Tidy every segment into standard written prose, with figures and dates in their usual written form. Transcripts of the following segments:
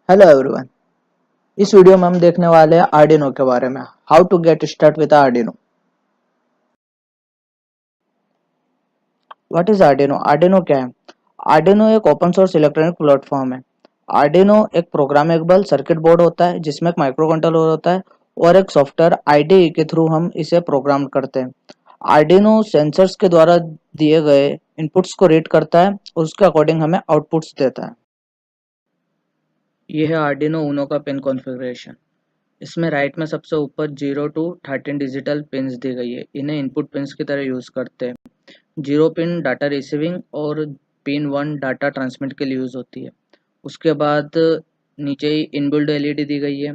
Hello everyone. इस video में हम देखने वाले हैं आर्डिनो के बारे में। How to get start with Arduino. What is Arduino? Arduino क्या है? आर्डिनो एक ओपन सोर्स इलेक्ट्रॉनिक प्लेटफॉर्म है। आर्डिनो एक प्रोग्रामेबल सर्किट बोर्ड होता है जिसमें एक माइक्रो कंट्रोलर होता है और एक सॉफ्टवेयर आईडीई के थ्रू हम इसे प्रोग्राम करते हैं। आर्डिनो सेंसर्स के द्वारा दिए गए इनपुट्स को रीड करता है और उसके अकॉर्डिंग हमें आउटपुट्स देता है। यह है आर्डिनो ऊनो का पिन कॉन्फ़िगरेशन। इसमें राइट में सबसे ऊपर 0 टू 13 डिजिटल पिन्स दी गई है। इन्हें इनपुट पिन्स की तरह यूज़ करते हैं। 0 पिन डाटा रिसीविंग और पिन 1 डाटा ट्रांसमिट के लिए यूज़ होती है। उसके बाद नीचे ही इनबिल्ट एलईडी दी गई है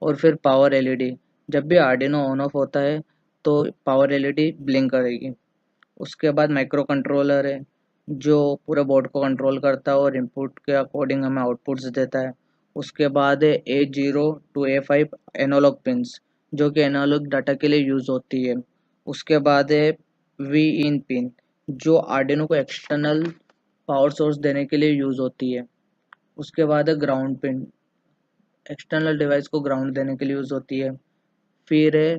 और फिर पावर एलईडी। जब भी आर्डिनो ऑन ऑफ होता है तो पावर एलईडी ब्लिंक करेगी। उसके बाद माइक्रो कंट्रोलर है जो पूरे बोर्ड को कंट्रोल करता है और इनपुट के अकॉर्डिंग हमें आउटपुट्स देता है। उसके बाद है A0 to A5 analogue pins जो कि एनालॉग डाटा के लिए यूज़ होती है। उसके बाद है वी इन पिन जो आर्डिनो को एक्सटर्नल पावर सोर्स देने के लिए यूज़ होती है। उसके बाद है ग्राउंड पिन, एक्सटर्नल डिवाइस को ग्राउंड देने के लिए यूज़ होती है। फिर है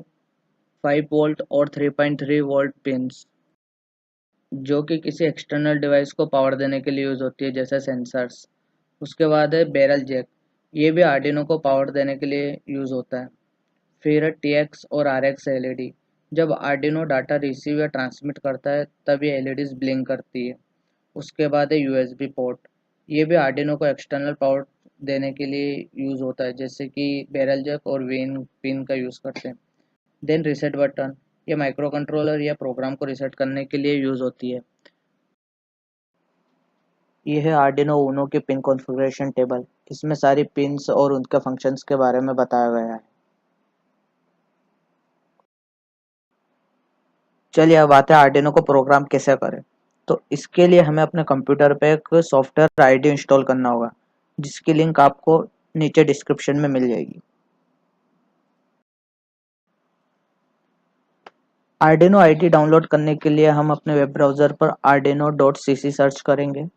5 वोल्ट और 3.3 वोल्ट पिंस जो कि किसी एक्सटर्नल डिवाइस को पावर देने के लिए यूज़ होती है जैसे सेंसर्स। उसके बाद है बैरल जैक, ये भी आर्डिनो को पावर देने के लिए यूज़ होता है। फिर है TX और RX एलईडी, जब आर्डिनो डाटा रिसीव या ट्रांसमिट करता है तब ये एलईडीज ब्लिंक करती है। उसके बाद है USB पोर्ट, ये भी आर्डिनो को एक्सटर्नल पावर देने के लिए यूज़ होता है जैसे कि बैरल जैक और वेन पिन का यूज़ करते हैं। देन रीसेट बटन, ये माइक्रो कंट्रोलर या प्रोग्राम को रीसेट करने के लिए यूज़ होती है। ये है आर्डिनो ऊनो की पिन कॉन्फ़िगरेशन टेबल। इसमें सारी पिन्स और उनके फंक्शंस के बारे में बताया गया है। चलिए अब आते हैं आर्डिनो को प्रोग्राम कैसे करें। तो इसके लिए हमें अपने कंप्यूटर पे एक सॉफ्टवेयर आईडी इंस्टॉल करना होगा जिसकी लिंक आपको नीचे डिस्क्रिप्शन में मिल जाएगी। आर्डिनो आईडी डाउनलोड करने के लिए हम अपने वेब ब्राउज़र पर arduino.cc सर्च करेंगे।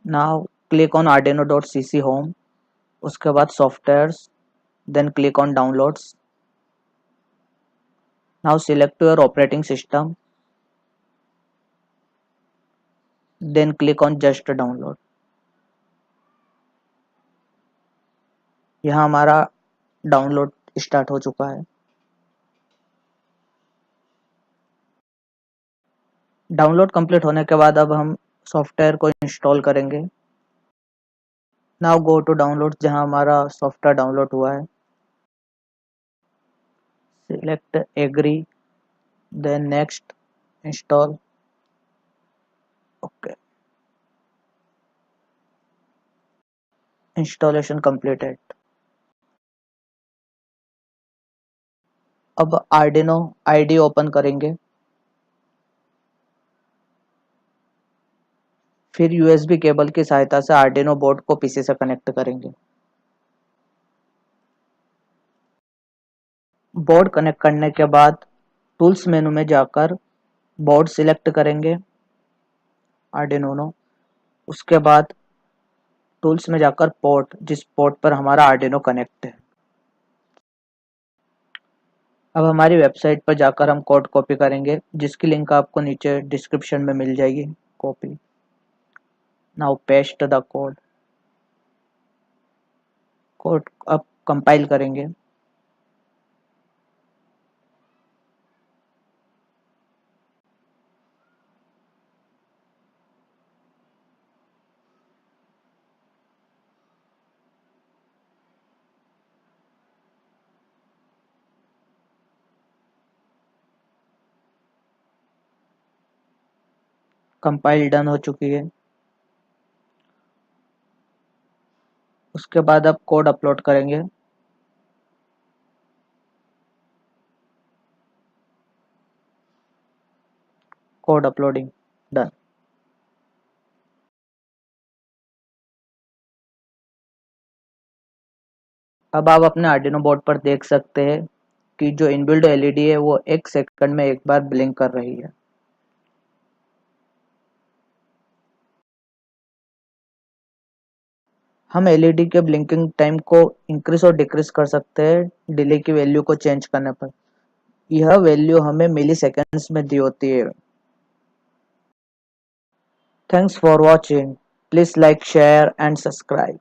Now click on arduino.cc home. उसके बाद softwares, then click on downloads. Now select your operating system, then click on just download. यहाँ हमारा डाउनलोड स्टार्ट हो चुका है। डाउनलोड कंप्लीट होने के बाद अब हम सॉफ्टवेयर को इंस्टॉल करेंगे। नाउ गो टू डाउनलोड, जहाँ हमारा सॉफ्टवेयर डाउनलोड हुआ है। Select agree, then next, install. Okay, installation completed. अब आर्डिनो आईडी ओपन करेंगे। फिर यूएसबी केबल की सहायता से आर्डिनो बोर्ड को पीसी से कनेक्ट करेंगे। बोर्ड कनेक्ट करने के बाद टूल्स मेनू में जाकर बोर्ड सिलेक्ट करेंगे, आर्डिनो उनो। उसके बाद टूल्स में जाकर पोर्ट, जिस पोर्ट पर हमारा आर्डिनो कनेक्ट है। अब हमारी वेबसाइट पर जाकर हम कोड कॉपी करेंगे जिसकी लिंक आपको नीचे डिस्क्रिप्शन में मिल जाएगी। Copy. Now paste the code. Code अब कंपाइल करेंगे। कंपाइल डन हो चुकी है। उसके बाद अब कोड अपलोड करेंगे। Code uploading done. अब आप अपने आर्डिनो बोर्ड पर देख सकते हैं कि जो इनबिल्ट एलईडी है वो एक सेकंड में एक बार ब्लिंक कर रही है। हम एलईडी के ब्लिंकिंग टाइम को इंक्रीज और डिक्रीज कर सकते हैं डिले की वैल्यू को चेंज करने पर। यह वैल्यू हमें मिली सेकेंड्स में दी होती है। Thanks for watching. Please like, share and subscribe.